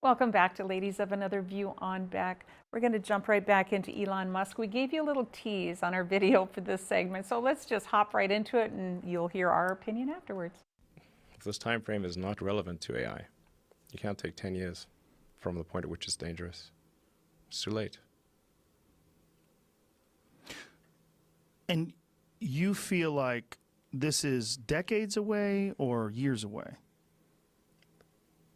Welcome back to Ladies of Another View on Back. We're going to jump right back into Elon Musk. We gave you a little tease on our video for this segment, so let's just hop right into it and you'll hear our opinion afterwards. If this time frame is not relevant to AI, you can't take 10 years from the point at which it's dangerous. It's too late. And you feel like this is decades away or years away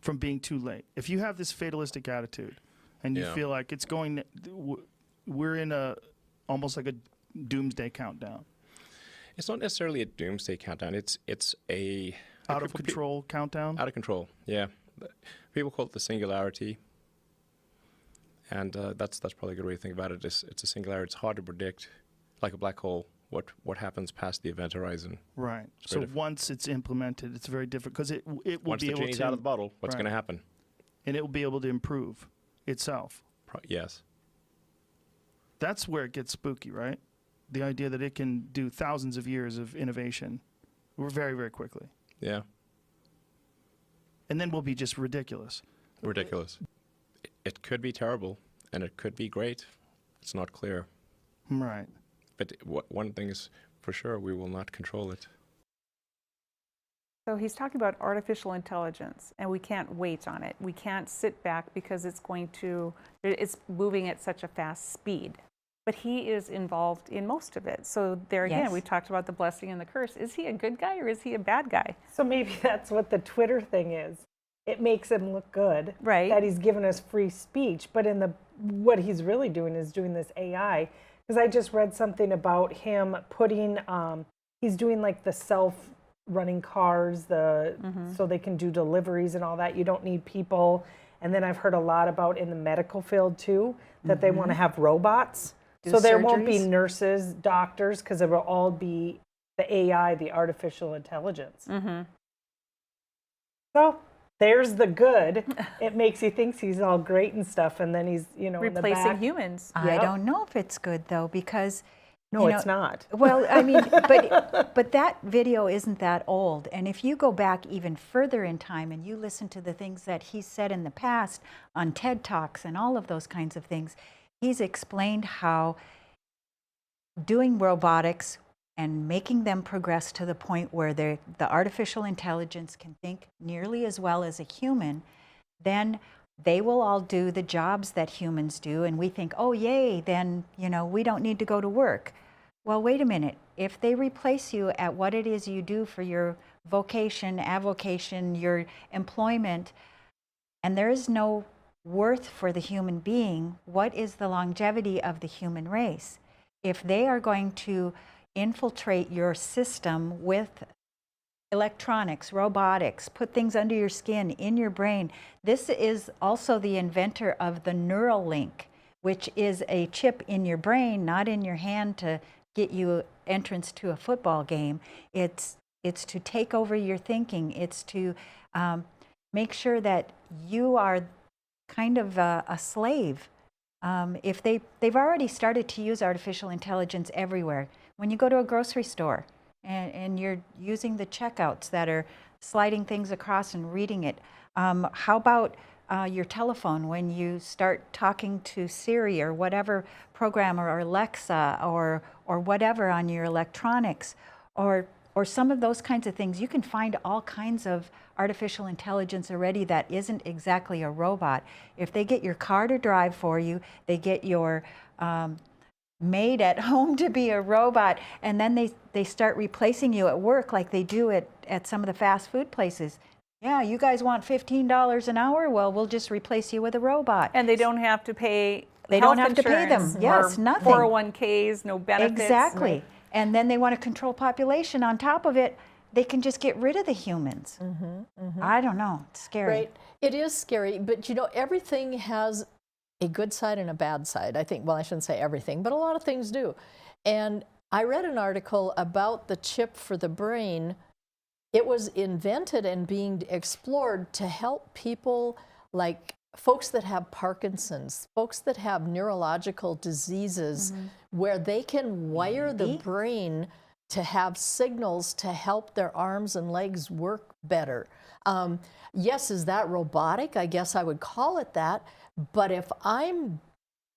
from being too late? If you have this fatalistic attitude and you feel like it's going, we're in almost like a doomsday countdown. It's not necessarily a doomsday countdown. It's a out of control countdown. Out of control, yeah. People call it the singularity, and that's probably a good way to think about it. It's a singularity. It's hard to predict, like a black hole. What happens past the event horizon? Right. So once it's implemented, it's very different because it will be able to. Once the genie's out of the bottle, what's going to happen? And it will be able to improve itself. Yes. That's where it gets spooky, right? The idea that it can do thousands of years of innovation, very, very quickly. Yeah. And then we'll be just ridiculous. Ridiculous. It could be terrible, and it could be great. It's not clear. Right. But one thing is for sure, we will not control it. So he's talking about artificial intelligence, and we can't wait on it. We can't sit back because it's moving at such a fast speed. But he is involved in most of it. So there again, we talked about the blessing and the curse. Is he a good guy or is he a bad guy? So maybe that's what the Twitter thing is. It makes him look good, right? That he's given us free speech. But what he's really doing is doing this AI. Because I just read something about him putting, he's doing like the self-running cars, so they can do deliveries and all that. You don't need people. And then I've heard a lot about in the medical field too, that they want to have robots. So there won't be nurses, doctors, because it will all be the AI, the artificial intelligence. So there's the good. It makes you think he's all great and stuff, and then he's, replacing humans. I don't know if it's good though, because it's not. Well, I mean, but that video isn't that old, and if you go back even further in time and you listen to the things that he said in the past on TED Talks and all of those kinds of things, he's explained how doing robotics and making them progress to the point where the artificial intelligence can think nearly as well as a human, then they will all do the jobs that humans do, and we think, oh yay, then we don't need to go to work. Well, wait a minute. If they replace you at what it is you do for your vocation, avocation, your employment, and there is no worth for the human being, what is the longevity of the human race? If they are going to infiltrate your system with electronics, robotics, put things under your skin, in your brain. This is also the inventor of the neural link, which is a chip in your brain, not in your hand to get you entrance to a football game. It's to take over your thinking. It's to make sure that you are kind of a slave. If they've already started to use artificial intelligence everywhere. When you go to a grocery store and you're using the checkouts that are sliding things across and reading it, how about your telephone when you start talking to Siri or whatever program, or Alexa or whatever on your electronics, or some of those kinds of things. You can find all kinds of artificial intelligence already that isn't exactly a robot. If they get your car to drive for you, they get your maid at home to be a robot, and then they start replacing you at work like they do at some of the fast food places. Yeah, you guys want $15 an hour? Well, we'll just replace you with a robot. And they don't have to pay They don't have to pay them. Yes, nothing. 401ks, no benefits. Exactly. Right. And then they want to control population on top of it. They can just get rid of the humans. I don't know. It's scary. Right. It is scary, but everything has a good side and a bad side. I think, well, I shouldn't say everything, but a lot of things do. And I read an article about the chip for the brain. It was invented and being explored to help people like folks that have Parkinson's, folks that have neurological diseases, where they can wire the brain to have signals to help their arms and legs work better. Yes, is that robotic? I guess I would call it that. But if I'm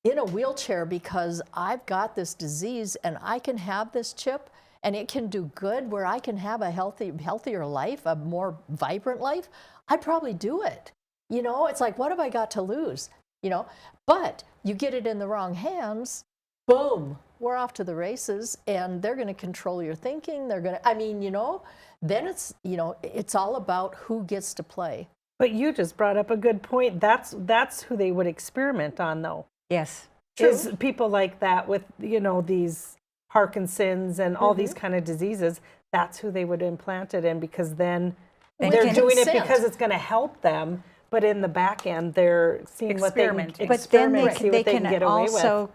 in a wheelchair because I've got this disease and I can have this chip and it can do good where I can have a healthier life, a more vibrant life, I'd probably do it. You know, it's like, what have I got to lose? You know, but you get it in the wrong hands, boom, we're off to the races, and they're going to control your thinking. They're going to, I mean, you know, then it's, you know, it's all about who gets to play. But you just brought up a good point. That's who they would experiment on, though. Yes. Is people like that with, you know, these Parkinson's and all these kind of diseases. That's who they would implant it in, because then they're doing it because it's going to help them. But in the back end, they're seeing what they can, but then they can can get away with. also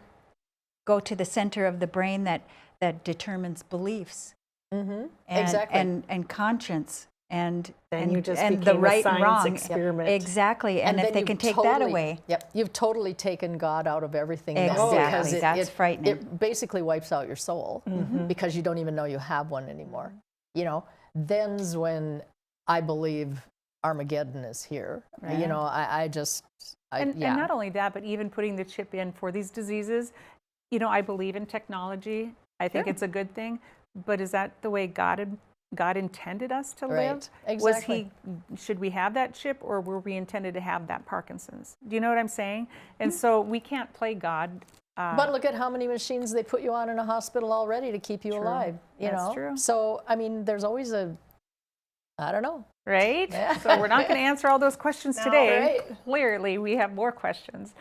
go to the center of the brain that determines beliefs and, Exactly. and conscience and Then you just and became the right a and science wrong. experiment. Exactly. And if then they you've can take that totally- away. Yep, you've totally taken God out of everything. then, Exactly. because That's frightening. It basically wipes out your soul because you don't even know you have one anymore. You know, then's when I believe Armageddon is here. You know, And not only that, but even putting the chip in for these diseases, you know, I believe in technology. I think it's a good thing. But is that the way God intended us to live? Exactly. Should we have that chip, or were we intended to have that Parkinson's? Do you know what I'm saying? And so we can't play God. But look at how many machines they put you on in a hospital already to keep you alive. You That's know, true. So I mean, there's always I don't know. Right? So we're not going to answer all those questions today. Right. Clearly, we have more questions.